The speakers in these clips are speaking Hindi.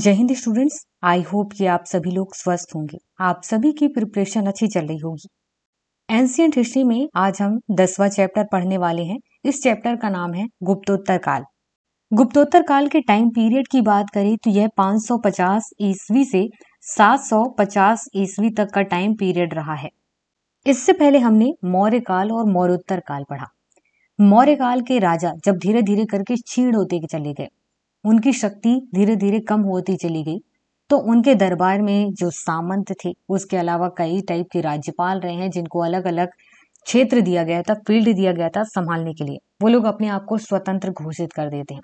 जय हिंद स्टूडेंट्स। आई होप कि आप सभी लोग स्वस्थ होंगे। आप सभी की प्रिपरेशन अच्छी चल रही होगी। एंशिएंट हिस्ट्री में आज हम 10वां चैप्टर पढ़ने वाले हैं। इस चैप्टर का नाम है गुप्तोत्तर काल। गुप्तोत्तर काल के टाइम पीरियड की बात करें तो यह 550 ईस्वी से 750 ईस्वी तक का टाइम पीरियड रहा है। इससे पहले हमने मौर्य काल और मौर्योत्तर काल पढ़ा। मौर्य काल के राजा जब धीरे धीरे करके क्षीण होते चले गए, उनकी शक्ति धीरे धीरे कम होती चली गई, तो उनके दरबार में जो सामंत थे, उसके अलावा कई टाइप के राज्यपाल रहे हैं जिनको अलग अलग क्षेत्र दिया गया था, फील्ड दिया गया था संभालने के लिए। वो लोग अपने आप को स्वतंत्र घोषित कर देते हैं।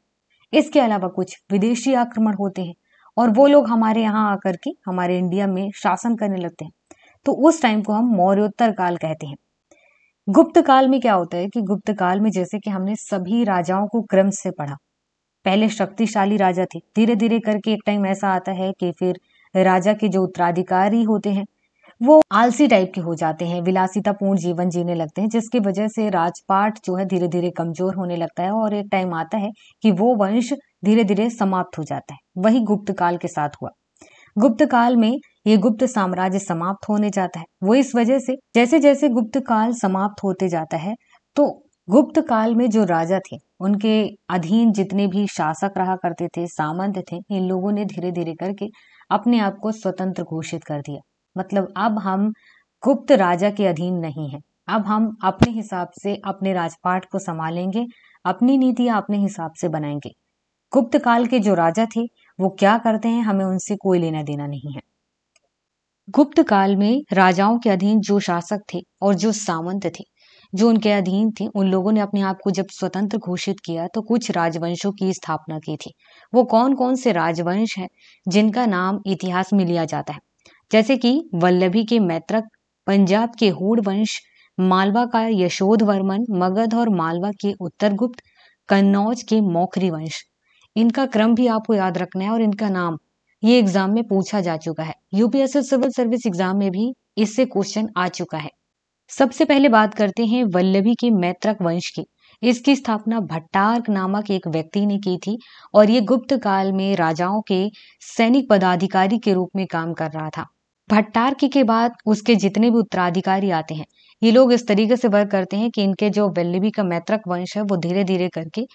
इसके अलावा कुछ विदेशी आक्रमण होते हैं और वो लोग हमारे यहाँ आकर के हमारे इंडिया में शासन करने लगते हैं। तो उस टाइम को हम मौर्योत्तर काल कहते हैं। गुप्त काल में क्या होता है कि गुप्त काल में जैसे कि हमने सभी राजाओं को क्रम से पढ़ा। पहले शक्तिशाली राजा थे, धीरे धीरे करके एक टाइम ऐसा आता है कि फिर राजा के जो उत्तराधिकारी होते हैं वो आलसी टाइप के हो जाते हैं, विलासितापूर्ण जीवन जीने लगते हैं, जिसकी वजह से राजपाट जो है धीरे धीरे कमजोर होने लगता है और एक टाइम आता है कि वो वंश धीरे धीरे समाप्त हो जाता है। वही गुप्त काल के साथ हुआ। गुप्त काल में ये गुप्त साम्राज्य समाप्त होने जाता है। वो इस वजह से जैसे जैसे गुप्त काल समाप्त होते जाता है तो गुप्त काल में जो राजा थे, उनके अधीन जितने भी शासक रहा करते थे, सामंत थे, इन लोगों ने धीरे धीरे करके अपने आप को स्वतंत्र घोषित कर दिया। मतलब अब हम गुप्त राजा के अधीन नहीं हैं। अब हम अपने हिसाब से अपने राजपाट को संभालेंगे, अपनी नीतियां अपने हिसाब से बनाएंगे। गुप्त काल के जो राजा थे वो क्या करते हैं, हमें उनसे कोई लेना देना नहीं है। गुप्त काल में राजाओं के अधीन जो शासक थे और जो सामंत थे, जो उनके अधीन थे, उन लोगों ने अपने आप को जब स्वतंत्र घोषित किया तो कुछ राजवंशों की स्थापना की थी। वो कौन कौन से राजवंश हैं जिनका नाम इतिहास में लिया जाता है, जैसे कि वल्लभी के मैत्रक, पंजाब के हूण वंश, मालवा का यशोधवर्मन, मगध और मालवा के उत्तरगुप्त, कन्नौज के मौखरी वंश। इनका क्रम भी आपको याद रखना है और इनका नाम ये एग्जाम में पूछा जा चुका है। यूपीएससी सिविल सर्विस एग्जाम में भी इससे क्वेश्चन आ चुका है। सबसे पहले बात करते हैं वल्लभी के मैत्रक वंश की। इसकी स्थापना भट्टार्क नामक एक व्यक्ति ने की थी और ये गुप्त काल में राजाओं के सैनिक पदाधिकारी के रूप में काम कर रहा था। भट्टार्क के बाद उसके जितने भी उत्तराधिकारी आते हैं, ये लोग इस तरीके से वर्क करते हैं कि इनके जो वल्लभी का मैत्रक वंश है वो धीरे धीरे करके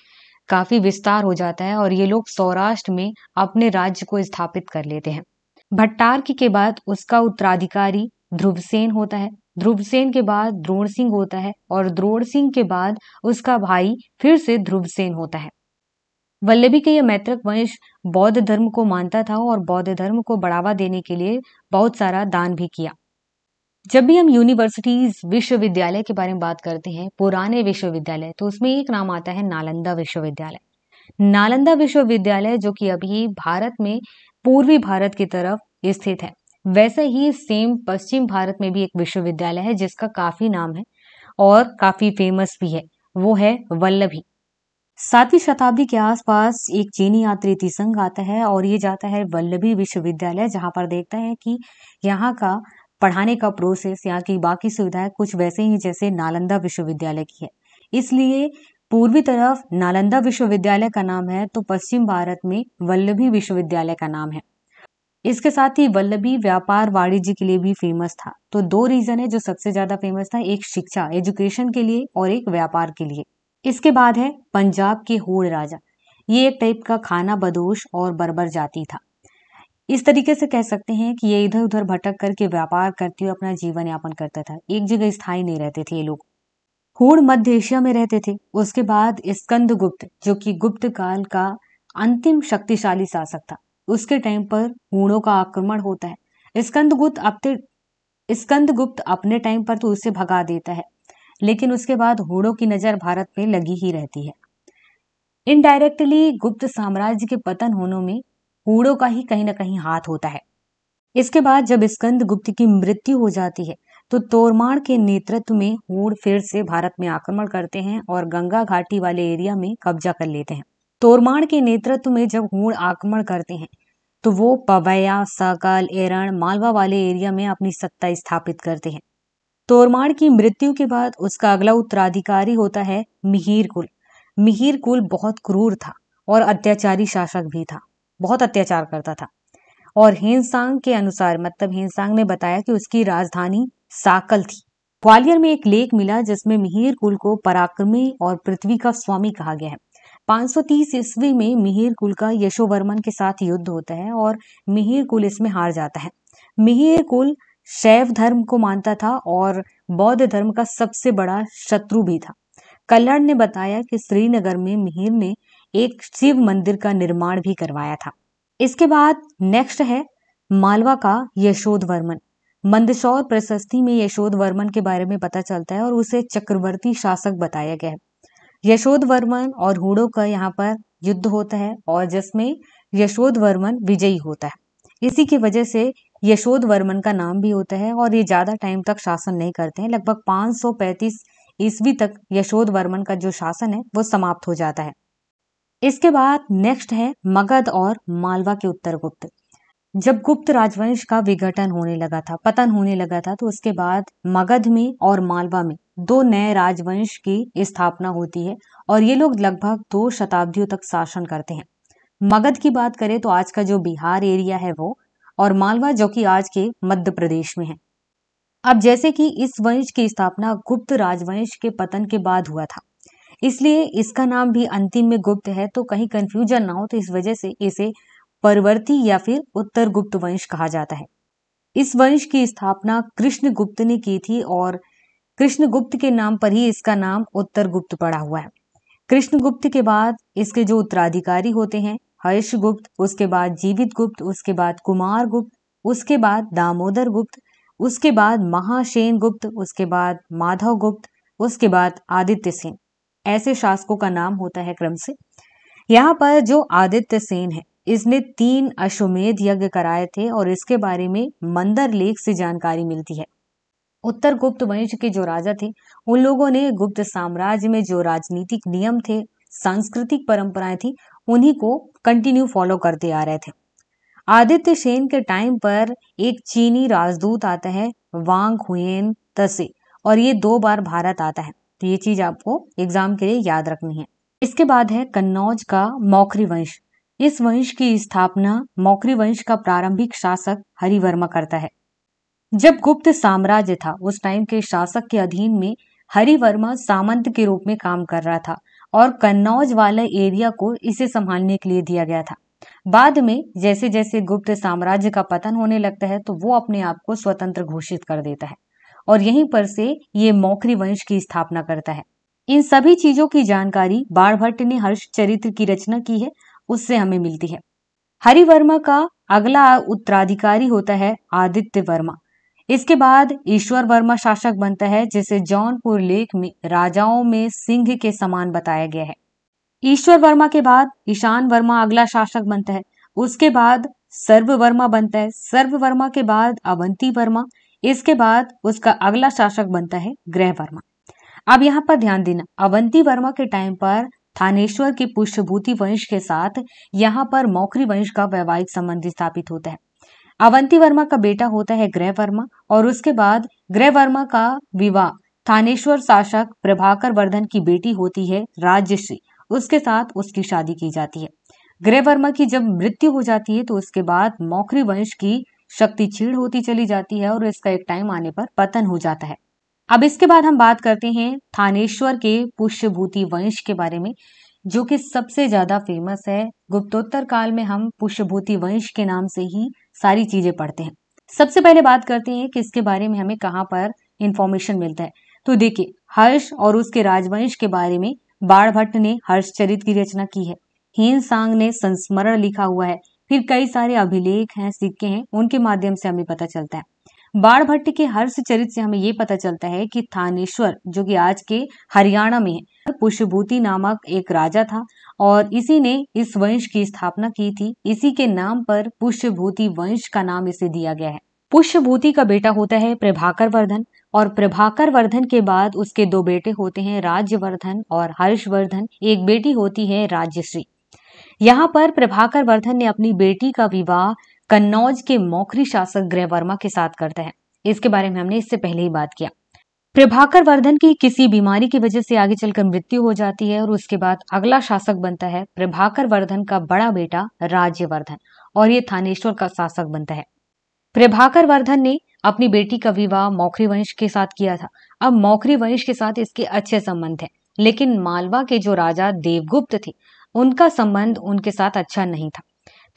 काफी विस्तार हो जाता है और ये लोग सौराष्ट्र में अपने राज्य को स्थापित कर लेते हैं। भट्टार्क के बाद उसका उत्तराधिकारी ध्रुवसेन होता है। ध्रुवसेन के बाद द्रोण सिंह होता है और द्रोण सिंह के बाद उसका भाई फिर से ध्रुवसेन होता है। वल्लभी के यह मैत्रक वंश बौद्ध धर्म को मानता था और बौद्ध धर्म को बढ़ावा देने के लिए बहुत सारा दान भी किया। जब भी हम यूनिवर्सिटीज, विश्वविद्यालय के बारे में बात करते हैं, पुराने विश्वविद्यालय, तो उसमें एक नाम आता है नालंदा विश्वविद्यालय। नालंदा विश्वविद्यालय जो कि अभी भारत में पूर्वी भारत की तरफ स्थित है। वैसे ही सेम पश्चिम भारत में भी एक विश्वविद्यालय है जिसका काफी नाम है और काफी फेमस भी है, वो है वल्लभी। 7वीं शताब्दी के आसपास एक चीनी यात्री तीसंग आता है और ये जाता है वल्लभी विश्वविद्यालय, जहां पर देखता है कि यहाँ का पढ़ाने का प्रोसेस, यहाँ की बाकी सुविधाएं कुछ वैसे ही जैसे नालंदा विश्वविद्यालय की है। इसलिए पूर्वी तरफ नालंदा विश्वविद्यालय का नाम है तो पश्चिम भारत में वल्लभी विश्वविद्यालय का नाम है। इसके साथ ही वल्लभी व्यापार वाणिज्य के लिए भी फेमस था। तो 2 रीजन है जो सबसे ज्यादा फेमस था, एक शिक्षा एजुकेशन के लिए और एक व्यापार के लिए। इसके बाद है पंजाब के हूण राजा। ये एक टाइप का खाना बदोश और बर्बर जाति था। इस तरीके से कह सकते हैं कि ये इधर उधर भटक करके व्यापार करते हुए अपना जीवन यापन करता था, एक जगह स्थायी नहीं रहते थे ये लोग। हूण मध्य एशिया में रहते थे। उसके बाद स्कंदगुप्त जो कि गुप्त काल का अंतिम शक्तिशाली शासक था, उसके टाइम पर हूणों का आक्रमण होता है। स्कंदगुप्त अपने टाइम पर तो उसे भगा देता है, लेकिन उसके बाद हूणों की नजर भारत में लगी ही रहती है। इनडायरेक्टली गुप्त साम्राज्य के पतन होने में हूणों का ही कहीं ना कहीं हाथ होता है। इसके बाद जब स्कंदगुप्त की मृत्यु हो जाती है तो तोरमाण के नेतृत्व में हूण फिर से भारत में आक्रमण करते हैं और गंगा घाटी वाले एरिया में कब्जा कर लेते हैं। तोरमाण के नेतृत्व में जब हूण आक्रमण करते हैं तो वो पवैया, सकल, एरण, मालवा वाले एरिया में अपनी सत्ता स्थापित करते हैं। तोरमाण की मृत्यु के बाद उसका अगला उत्तराधिकारी होता है मिहिर कुल। मिहिर कुल बहुत क्रूर था और अत्याचारी शासक भी था, बहुत अत्याचार करता था। और हेनसांग के अनुसार मतलब हेनसांग ने बताया कि उसकी राजधानी साकल थी। ग्वालियर में एक लेख मिला जिसमें मिहिर कुल को पराक्रमी और पृथ्वी का स्वामी कहा गया है। 530 ईस्वी में मिहिर कुल का यशोवर्मन के साथ युद्ध होता है और मिहिर कुल इसमें हार जाता है। मिहिर कुल शैव धर्म को मानता था और बौद्ध धर्म का सबसे बड़ा शत्रु भी था। कल्हड़ ने बताया कि श्रीनगर में मिहिर ने एक शिव मंदिर का निर्माण भी करवाया था। इसके बाद नेक्स्ट है मालवा का यशोधवर्मन। मंदसौर प्रशस्ति में यशोधवर्मन के बारे में पता चलता है और उसे चक्रवर्ती शासक बताया गया है। यशोधवर्मन और हुड़ों का यहाँ पर युद्ध होता है और जिसमें यशोधवर्मन विजयी होता है। इसी की वजह से यशोधवर्मन का नाम भी होता है और ये ज्यादा टाइम तक शासन नहीं करते हैं। लगभग 535 ईस्वी तक यशोधवर्मन का जो शासन है वो समाप्त हो जाता है। इसके बाद नेक्स्ट है मगध और मालवा के उत्तरगुप्त। जब गुप्त राजवंश का विघटन होने लगा था, पतन होने लगा था, तो उसके बाद मगध में और मालवा में दो नए राजवंश की स्थापना होती है और ये लोग लगभग 2 शताब्दियों तक शासन करते हैं। मगध की बात करें तो आज का जो बिहार एरिया है वो, और मालवा जो कि आज के मध्य प्रदेश में है। अब जैसे कि इस वंश की स्थापना गुप्त राजवंश के पतन के बाद हुआ था, इसलिए इसका नाम भी अंतिम में गुप्त है, तो कहीं कंफ्यूजन ना हो, तो इस वजह से इसे परवर्ती या फिर उत्तर गुप्त वंश कहा जाता है। इस वंश की स्थापना कृष्णगुप्त ने की थी और कृष्णगुप्त के नाम पर ही इसका नाम उत्तर गुप्त पड़ा हुआ है। कृष्णगुप्त के बाद इसके जो उत्तराधिकारी होते हैं हर्षगुप्त, उसके बाद जीवित गुप्त, उसके बाद कुमार गुप्त, उसके बाद दामोदर गुप्त, उसके बाद महासेन गुप्त, उसके बाद माधव गुप्त, उसके बाद आदित्य सेन। ऐसे शासकों का नाम होता है क्रम से। यहाँ पर जो आदित्य सेन है इसने 3 अश्वमेध यज्ञ कराए थे और इसके बारे में मंदर लेख से जानकारी मिलती है। उत्तर गुप्त वंश के जो राजा थे उन लोगों ने गुप्त साम्राज्य में जो राजनीतिक नियम थे, सांस्कृतिक परंपराएं थी, उन्हीं को कंटिन्यू फॉलो करते आ रहे थे। आदित्य सेन के टाइम पर एक चीनी राजदूत आता है वांग हुएन तसे, और ये 2 बार भारत आता है, तो ये चीज आपको एग्जाम के लिए याद रखनी है। इसके बाद है कन्नौज का मौखरी वंश। इस वंश की स्थापना मौखरी वंश का प्रारंभिक शासक हरिवर्मा करता है। जब गुप्त साम्राज्य था उस टाइम के शासक के अधीन में हरिवर्मा सामंत के रूप में काम कर रहा था और कन्नौज वाले एरिया को इसे संभालने के लिए दिया गया था। बाद में जैसे जैसे गुप्त साम्राज्य का पतन होने लगता है तो वो अपने आप को स्वतंत्र घोषित कर देता है और यहीं पर से ये मौखरी वंश की स्थापना करता है। इन सभी चीजों की जानकारी बाणभट्ट ने हर्षचरित्र की रचना की है, उससे हमें मिलती है। हरिवर्मा का अगला उत्तराधिकारी होता है आदित्य वर्मा। इसके बाद ईश्वर वर्मा शासक बनता है, जिसे जौनपुर लेख में राजाओं में सिंह के समान बताया गया है। ईश्वर वर्मा के बाद ईशान वर्मा अगला शासक बनता है। उसके बाद सर्व वर्मा बनता है। सर्व वर्मा के बाद अवंती वर्मा। इसके बाद उसका अगला शासक बनता है ग्रह वर्मा। अब यहाँ पर ध्यान देना, अवंती वर्मा के टाइम पर थानेश्वर के पुष्यभूति वंश के साथ यहाँ पर मौखरी वंश का वैवाहिक संबंध स्थापित होता है। अवंती वर्मा का बेटा होता है ग्रह वर्मा और उसके बाद ग्रह वर्मा का विवाह थानेश्वर शासक प्रभाकर वर्धन की बेटी होती है राज्यश्री, उसके साथ उसकी शादी की जाती है। ग्रह वर्मा की जब मृत्यु हो जाती है तो उसके बाद मौखरी वंश की शक्ति क्षीण होती चली जाती है और इसका एक टाइम आने पर पतन हो जाता है। अब इसके बाद हम बात करते हैं थानेश्वर के पुष्यभूति वंश के बारे में, जो कि सबसे ज्यादा फेमस है। गुप्तोत्तर काल में हम पुष्यभूति वंश के नाम से ही सारी चीजें पढ़ते हैं। सबसे पहले बात करते हैं कि इसके बारे में हमें कहाँ पर इंफॉर्मेशन मिलता है। तो देखिए, हर्ष और उसके राजवंश के बारे में बाणभट्ट ने हर्षचरित की रचना की है। हेनसांग ने संस्मरण लिखा हुआ है। फिर कई सारे अभिलेख हैं, सिक्के हैं, उनके माध्यम से हमें पता चलता है। बाणभट्ट के हर्षचरित से हमें ये पता चलता है कि थानेश्वर, जो कि आज के हरियाणा में है, पुष्यभूति नामक एक राजा था और इसी ने इस वंश की स्थापना की थी। इसी के नाम पर पुष्यभूति वंश का नाम इसे दिया गया है। पुष्यभूति का बेटा होता है प्रभाकर वर्धन और प्रभाकर वर्धन के बाद उसके 2 बेटे होते हैं राज्यवर्धन और हर्षवर्धन। एक बेटी होती है राज्यश्री। यहाँ पर प्रभाकर वर्धन ने अपनी बेटी का विवाह कन्नौज के मौखरी शासक ग्रह वर्मा के साथ करता है। इसके बारे में हमने इससे पहले ही बात किया। प्रभाकर वर्धन की किसी बीमारी की वजह से आगे चलकर मृत्यु हो जाती है और उसके बाद अगला शासक बनता है प्रभाकर वर्धन का बड़ा बेटा राज्यवर्धन और ये थानेश्वर का शासक बनता है। प्रभाकर वर्धन ने अपनी बेटी का विवाह मौखरी वंश के साथ किया था। अब मौखरी वंश के साथ इसके अच्छे संबंध थे, लेकिन मालवा के जो राजा देवगुप्त थे उनका संबंध उनके साथ अच्छा नहीं था।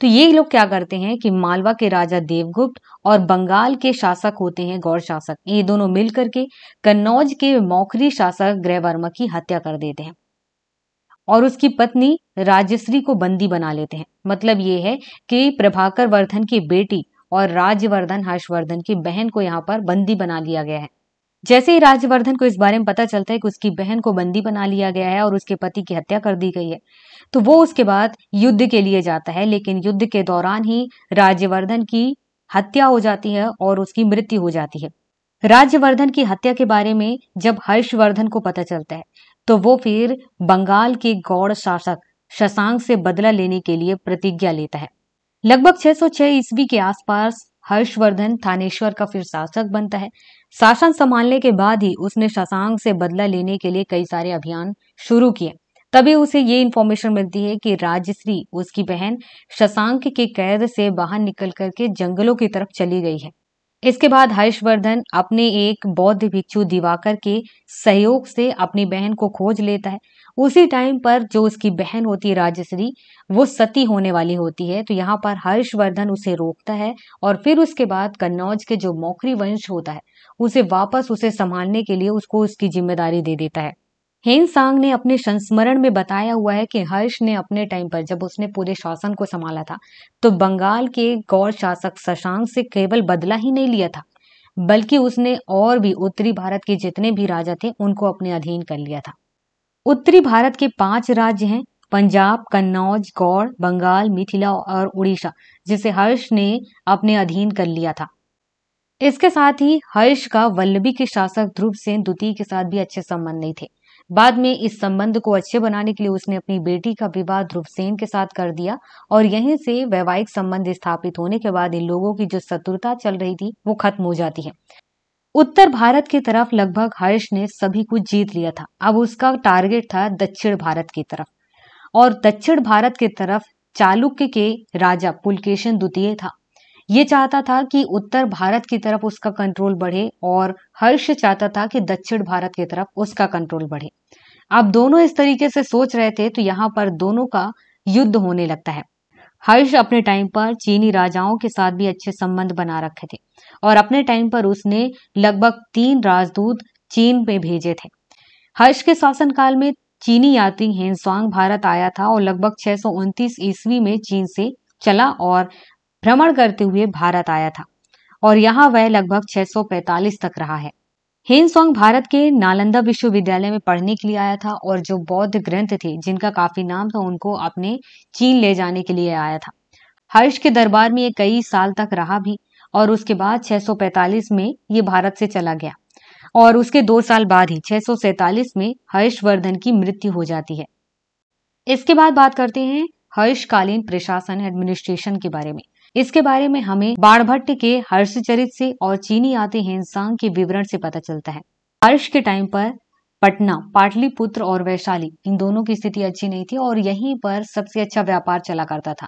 तो ये लोग क्या करते हैं कि मालवा के राजा देवगुप्त और बंगाल के शासक होते हैं गौड़ शासक, ये दोनों मिलकर के कन्नौज के मौखरी शासक ग्रहवर्मा की हत्या कर देते हैं और उसकी पत्नी राजश्री को बंदी बना लेते हैं। मतलब ये है कि प्रभाकर वर्धन की बेटी और राजवर्धन हर्षवर्धन की बहन को यहाँ पर बंदी बना लिया गया है। जैसे ही राजवर्धन को इस बारे में पता चलता है कि उसकी बहन को बंदी बना लिया गया है और उसके पति की हत्या कर दी गई है, तो वो उसके बाद युद्ध के लिए जाता है, लेकिन युद्ध के दौरान ही राजवर्धन की हत्या हो जाती है और उसकी मृत्यु हो जाती है। राजवर्धन की हत्या के बारे में जब हर्षवर्धन को पता चलता है तो वो फिर बंगाल के गौड़ शासक शशांक से बदला लेने के लिए प्रतिज्ञा लेता है। लगभग 606 ईस्वी के आसपास हर्षवर्धन थानेश्वर का फिर शासक बनता है। शासन संभालने के बाद ही उसने शशांक से बदला लेने के लिए कई सारे अभियान शुरू किए। तभी उसे ये इन्फॉर्मेशन मिलती है कि राजश्री उसकी बहन शशांक के कैद से बाहर निकल करके जंगलों की तरफ चली गई है। इसके बाद हर्षवर्धन अपने एक बौद्ध भिक्षु दिवाकर के सहयोग से अपनी बहन को खोज लेता है। उसी टाइम पर जो उसकी बहन होती है राजश्री, वो सती होने वाली होती है। तो यहाँ पर हर्षवर्धन उसे रोकता है और फिर उसके बाद कन्नौज के जो मौखरी वंश होता है उसे वापस उसे संभालने के लिए उसको उसकी जिम्मेदारी दे देता है। हेनसांग ने अपने संस्मरण में बताया हुआ है कि हर्ष ने अपने टाइम पर जब उसने पूरे शासन को संभाला था तो बंगाल के गौड़ शासक शशांक से केवल बदला ही नहीं लिया था, बल्कि उसने और भी उत्तरी भारत के जितने भी राजा थे उनको अपने अधीन कर लिया था। उत्तरी भारत के 5 राज्य हैं, पंजाब, कन्नौज, गौड़, बंगाल, मिथिला और उड़ीसा, जिसे हर्ष ने अपने अधीन कर लिया था। इसके साथ ही हर्ष का वल्लभी के शासक ध्रुवसेन द्वितीय के साथ भी अच्छे संबंध नहीं थे। बाद में इस संबंध को अच्छे बनाने के लिए उसने अपनी बेटी का विवाह ध्रुवसेन के साथ कर दिया और यहीं से वैवाहिक संबंध स्थापित होने के बाद इन लोगों की जो शत्रुता चल रही थी वो खत्म हो जाती है। उत्तर भारत की तरफ लगभग हर्ष ने सभी कुछ जीत लिया था। अब उसका टारगेट था दक्षिण भारत की तरफ, और दक्षिण भारत की तरफ चालुक्य के राजा पुलकेशिन द्वितीय था। ये चाहता था कि उत्तर भारत की तरफ उसका कंट्रोल बढ़े और हर्ष चाहता था कि दक्षिण भारत की तरफ उसका कंट्रोल बढ़े। अब दोनों इस तरीके से सोच रहे थे तो यहाँ पर दोनों का युद्ध होने लगता है। हर्ष अपने टाइम पर चीनी राजाओं के साथ भी अच्छे संबंध बना रखे थे और अपने टाइम पर उसने लगभग 3 राजदूत चीन में भेजे थे। हर्ष के शासनकाल में चीनी यात्री हेनसांग भारत आया था और लगभग 629 ईस्वी में चीन से चला और भ्रमण करते हुए भारत आया था और यहाँ वह लगभग 645 तक रहा है। हेनसांग भारत के नालंदा विश्वविद्यालय में पढ़ने के लिए आया था और जो बौद्ध ग्रंथ थे जिनका काफी नाम था उनको अपने चीन ले जाने के लिए आया था। हर्ष के दरबार में ये कई साल तक रहा भी और उसके बाद 645 में ये भारत से चला गया और उसके 2 साल बाद ही 647 में हर्षवर्धन की मृत्यु हो जाती है। इसके बाद बात करते हैं हर्षकालीन प्रशासन एडमिनिस्ट्रेशन के बारे में। इसके बारे में हमें बाणभट्ट के हर्षचरित से और चीनी यात्री हेनसांग के विवरण से पता चलता है। हर्ष के टाइम पर पटना, पाटलिपुत्र और वैशाली इन दोनों की स्थिति अच्छी नहीं थी और यहीं पर सबसे अच्छा व्यापार चला करता था।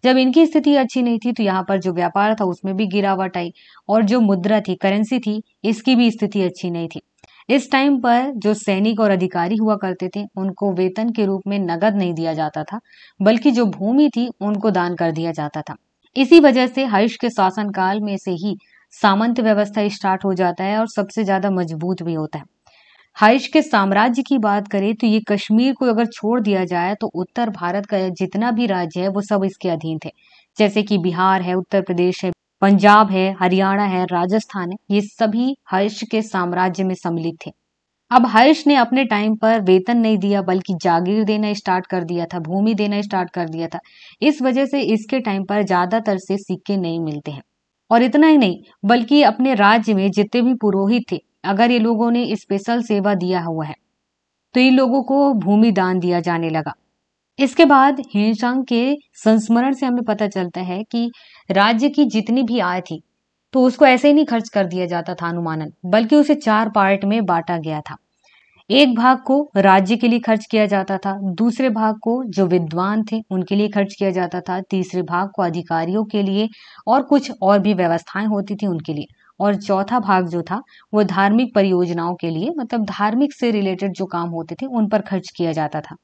जब इनकी स्थिति अच्छी नहीं थी तो यहाँ पर जो व्यापार था उसमें भी गिरावट आई और जो मुद्रा थी, करेंसी थी, इसकी भी स्थिति अच्छी नहीं थी। इस टाइम पर जो सैनिक और अधिकारी हुआ करते थे उनको वेतन के रूप में नगद नहीं दिया जाता था, बल्कि जो भूमि थी उनको दान कर दिया जाता था। इसी वजह से हर्ष के शासनकाल में से ही सामंत व्यवस्था स्टार्ट हो जाता है और सबसे ज्यादा मजबूत भी होता है। हर्ष के साम्राज्य की बात करें तो ये कश्मीर को अगर छोड़ दिया जाए तो उत्तर भारत का जितना भी राज्य है वो सब इसके अधीन थे, जैसे कि बिहार है, उत्तर प्रदेश है, पंजाब है, हरियाणा है, राजस्थान है, ये सभी हर्ष के साम्राज्य में सम्मिलित थे। अब हर्ष ने अपने टाइम पर वेतन नहीं दिया बल्कि जागीर देना स्टार्ट कर दिया था, भूमि देना स्टार्ट कर दिया था। इस वजह से इसके टाइम पर ज्यादातर से सिक्के नहीं मिलते हैं और इतना ही नहीं बल्कि अपने राज्य में जितने भी पुरोहित थे अगर ये लोगों ने स्पेशल सेवा दिया हुआ है तो इन लोगों को भूमि दान दिया जाने लगा। इसके बाद हेनसांग के संस्मरण से हमें पता चलता है कि राज्य की जितनी भी आय थी तो उसको ऐसे ही नहीं खर्च कर दिया जाता था अनुमानन, बल्कि उसे 4 पार्ट में बांटा गया था। एक भाग को राज्य के लिए खर्च किया जाता था, दूसरे भाग को जो विद्वान थे उनके लिए खर्च किया जाता था, तीसरे भाग को अधिकारियों के लिए और कुछ और भी व्यवस्थाएं होती थी उनके लिए, और चौथा भाग जो था वो धार्मिक परियोजनाओं के लिए, मतलब धार्मिक से रिलेटेड जो काम होते थे उन पर खर्च किया जाता था।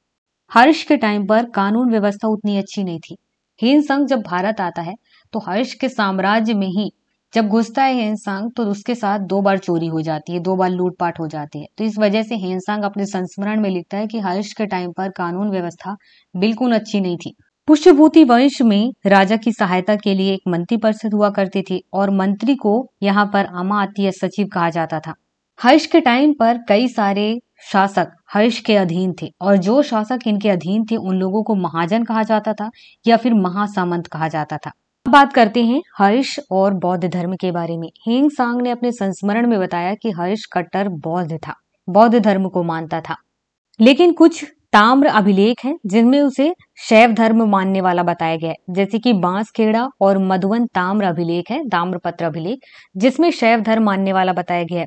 हर्ष के टाइम पर कानून व्यवस्था उतनी अच्छी नहीं थी। ह्वेनसांग जब भारत आता है तो हर्ष के साम्राज्य में ही जब घुसता है ह्वेनसांग, तो उसके साथ 2 बार चोरी हो जाती है, 2 बार लूटपाट हो जाती है। तो इस वजह से ह्वेनसांग अपने संस्मरण में लिखता है कि हर्ष के टाइम पर कानून व्यवस्था बिल्कुल अच्छी नहीं थी। पुष्यभूति वंश में राजा की सहायता के लिए एक मंत्री परिषद हुआ करती थी और मंत्री को यहाँ पर अमात्य सचिव कहा जाता था। हर्ष के टाइम पर कई सारे शासक हर्ष के अधीन थे और जो शासक इनके अधीन थे उन लोगों को महाजन कहा जाता था या फिर महासामंत कहा जाता था। अब बात करते हैं हर्ष और बौद्ध धर्म के बारे में। ह्वेनसांग ने अपने संस्मरण में बताया कि हर्ष कट्टर बौद्ध था, बौद्ध धर्म को मानता था, लेकिन कुछ ताम्र अभिलेख हैं जिनमें उसे शैव धर्म मानने वाला बताया गया है, जैसे कि बांसखेड़ा और मधुवन ताम्र अभिलेख है, ताम्रपत्र अभिलेख, जिसमें शैव धर्म मानने वाला बताया गया है।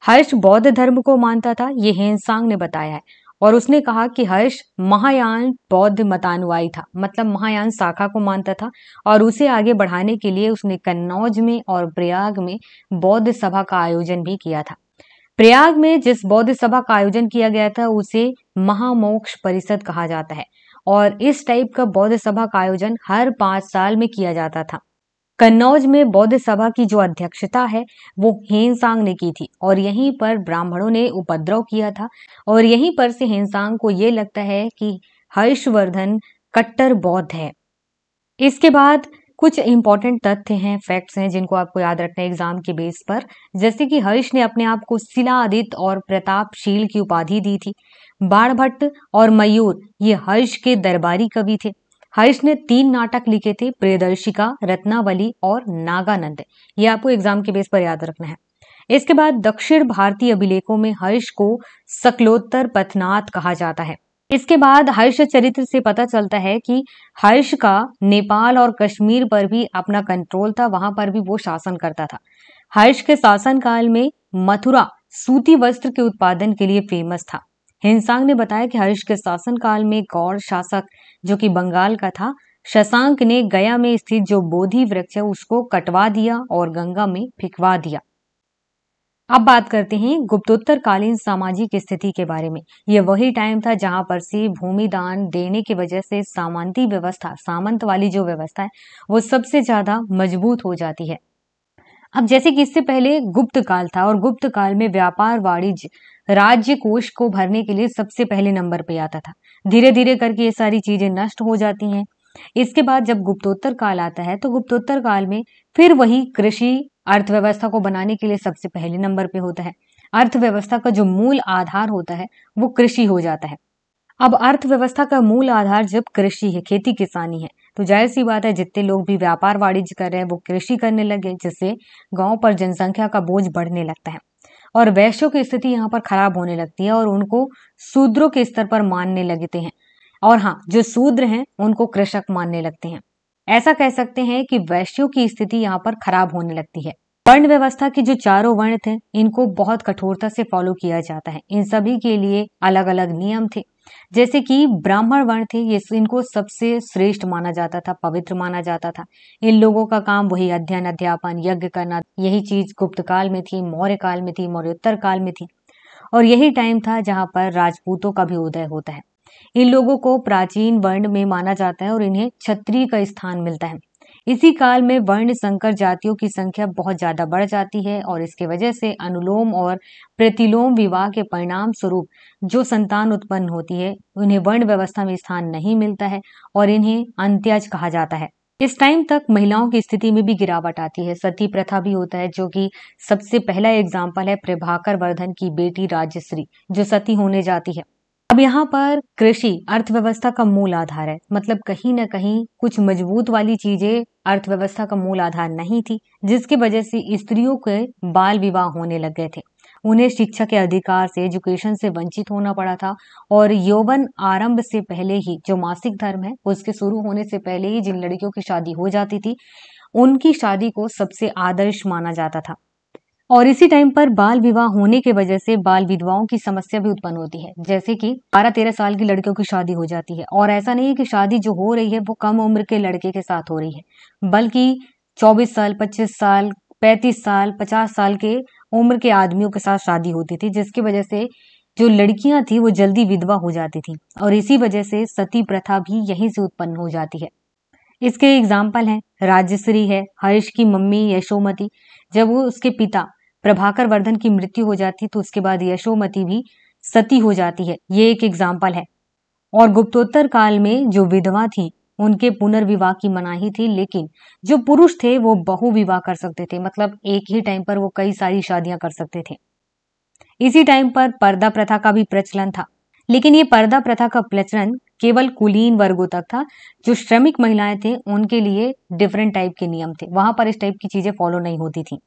हर्ष बौद्ध धर्म को मानता था, ये ह्वेनसांग ने बताया है, और उसने कहा कि हर्ष महायान बौद्ध मतानुयायी था, मतलब महायान शाखा को मानता था, और उसे आगे बढ़ाने के लिए उसने कन्नौज में और प्रयाग में बौद्ध सभा का आयोजन भी किया था। प्रयाग में जिस बौद्ध सभा का आयोजन किया गया था उसे महामोक्ष परिषद कहा जाता है, और इस टाइप का बौद्ध सभा का आयोजन हर 5 साल में किया जाता था। कन्नौज में बौद्ध सभा की जो अध्यक्षता है वो ह्वेनसांग ने की थी, और यहीं पर ब्राह्मणों ने उपद्रव किया था, और यहीं पर से ह्वेनसांग को ये लगता है कि हर्षवर्धन कट्टर बौद्ध है। इसके बाद कुछ इंपॉर्टेंट तथ्य हैं, फैक्ट्स हैं, जिनको आपको याद रखना है एग्जाम के बेस पर। जैसे कि हर्ष ने अपने आप को शिलादित्य और प्रतापशील की उपाधि दी थी। बाणभट्ट और मयूर ये हर्ष के दरबारी कवि थे। हर्ष ने 3 नाटक लिखे थे, प्रियदर्शिका, रत्नावली और नागानंद। ये आपको एग्जाम के बेस पर याद रखना है। इसके बाद दक्षिण भारतीय अभिलेखों में हर्ष को सकलोत्तर पथनाथ कहा जाता है। इसके बाद हर्ष चरित्र से पता चलता है कि हर्ष का नेपाल और कश्मीर पर भी अपना कंट्रोल था, वहां पर भी वो शासन करता था। हर्ष के शासनकाल में मथुरा सूती वस्त्र के उत्पादन के लिए फेमस था। ह्वेनसांग ने बताया कि हर्ष के शासनकाल में गौड़ शासक जो कि बंगाल का था, शशांक ने गया में स्थित जो बोधि वृक्ष है उसको कटवा दिया और गंगा में फेंकवा दिया। अब बात करते हैं गुप्तोत्तर कालीन सामाजिक स्थिति के बारे में। यह वही टाइम था जहां पर से भूमि दान देने की वजह से सामंती व्यवस्था, सामंत वाली जो व्यवस्था है वो सबसे ज्यादा मजबूत हो जाती है। अब जैसे कि इससे पहले गुप्त काल था, और गुप्त काल में व्यापार वाणिज्य राज्य कोष को भरने के लिए सबसे पहले नंबर पे आता था। धीरे धीरे करके ये सारी चीजें नष्ट हो जाती हैं। इसके बाद जब गुप्तोत्तर काल आता है तो गुप्तोत्तर काल में फिर वही कृषि अर्थव्यवस्था को बनाने के लिए सबसे पहले नंबर पे होता है। अर्थव्यवस्था का जो मूल आधार होता है वो कृषि हो जाता है। अब अर्थव्यवस्था का मूल आधार जब कृषि है, खेती किसानी है, तो जाहिर सी बात है जितने लोग भी व्यापार वाणिज्य कर रहे हैं वो कृषि करने लगे, जिससे गांव पर जनसंख्या का बोझ बढ़ने लगता है और वैश्यों की स्थिति यहाँ पर खराब होने लगती है और उनको शूद्रों के स्तर पर मानने लगते हैं। और हाँ, जो शूद्र हैं उनको कृषक मानने लगते हैं। ऐसा कह सकते हैं कि वैश्यों की स्थिति यहाँ पर खराब होने लगती है। वर्ण व्यवस्था के जो चारों वर्ण थे इनको बहुत कठोरता से फॉलो किया जाता है। इन सभी के लिए अलग अलग नियम थे। जैसे कि ब्राह्मण वर्ण थे, ये इनको सबसे श्रेष्ठ माना जाता था, पवित्र माना जाता था। इन लोगों का काम वही अध्ययन, अध्यापन, यज्ञ करना, यही चीज गुप्त काल में थी, मौर्य काल में थी, मौर्योत्तर काल में थी। और यही टाइम था जहां पर राजपूतों का भी उदय होता है। इन लोगों को प्राचीन वर्ण में माना जाता है और इन्हें क्षत्रिय का स्थान मिलता है। इसी काल में वर्ण संकर जातियों की संख्या बहुत ज्यादा बढ़ जाती है और इसके वजह से अनुलोम और प्रतिलोम विवाह के परिणाम स्वरूप जो संतान उत्पन्न होती है उन्हें वर्ण व्यवस्था में स्थान नहीं मिलता है और इन्हें अंत्यज कहा जाता है। इस टाइम तक महिलाओं की स्थिति में भी गिरावट आती है। सती प्रथा भी होता है, जो कि सबसे पहला एग्जाम्पल है प्रभाकर वर्धन की बेटी राजश्री जो सती होने जाती है। अब यहाँ पर कृषि अर्थव्यवस्था का मूल आधार है, मतलब कहीं ना कहीं कुछ मजबूत वाली चीजें अर्थव्यवस्था का मूल आधार नहीं थी, जिसकी वजह से स्त्रियों के बाल विवाह होने लग गए थे। उन्हें शिक्षा के अधिकार से, एजुकेशन से वंचित होना पड़ा था और यौवन आरंभ से पहले ही, जो मासिक धर्म है उसके शुरू होने से पहले ही जिन लड़कियों की शादी हो जाती थी उनकी शादी को सबसे आदर्श माना जाता था। और इसी टाइम पर बाल विवाह होने के वजह से बाल विधवाओं की समस्या भी उत्पन्न होती है, जैसे कि 12-13 साल की लड़कियों की शादी हो जाती है। और ऐसा नहीं है कि शादी जो हो रही है वो कम उम्र के लड़के के साथ हो रही है, बल्कि 24 साल, 25 साल, 35 साल, 50 साल के उम्र के आदमियों के साथ शादी होती थी, जिसकी वजह से जो लड़कियां थी वो जल्दी विधवा हो जाती थी। और इसी वजह से सती प्रथा भी यहीं से उत्पन्न हो जाती है। इसके एग्जाम्पल हैं, राजश्री है, हर्ष की मम्मी यशोमती। जब वो उसके पिता प्रभाकर वर्धन की मृत्यु हो जाती तो उसके बाद यशोमती भी सती हो जाती है, ये एक एग्जाम्पल है। और गुप्तोत्तर काल में जो विधवा थी उनके पुनर्विवाह की मनाही थी, लेकिन जो पुरुष थे वो बहु विवाह कर सकते थे, मतलब एक ही टाइम पर वो कई सारी शादियां कर सकते थे। इसी टाइम पर पर्दा प्रथा का भी प्रचलन था, लेकिन ये पर्दा प्रथा का प्रचलन केवल कुलीन वर्गों तक था। जो श्रमिक महिलाएं थे उनके लिए डिफरेंट टाइप के नियम थे, वहां पर इस टाइप की चीजें फॉलो नहीं होती थी।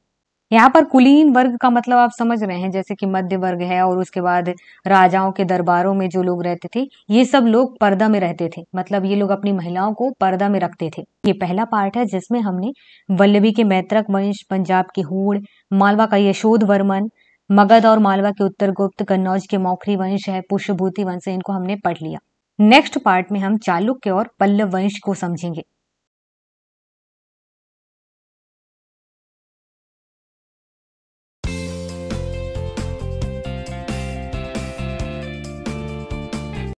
यहाँ पर कुलीन वर्ग का मतलब आप समझ रहे हैं, जैसे कि मध्य वर्ग है और उसके बाद राजाओं के दरबारों में जो लोग रहते थे, ये सब लोग पर्दा में रहते थे, मतलब ये लोग अपनी महिलाओं को पर्दा में रखते थे। ये पहला पार्ट है जिसमें हमने वल्लभी के मैत्रक वंश, पंजाब के हूण, मालवा का यशोध वर्मन, मगध और मालवा के उत्तरगुप्त, कन्नौज के मौखरी वंश है, पुष्यभूति वंश है, इनको हमने पढ़ लिया। नेक्स्ट पार्ट में हम चालुक्य और पल्लव वंश को समझेंगे।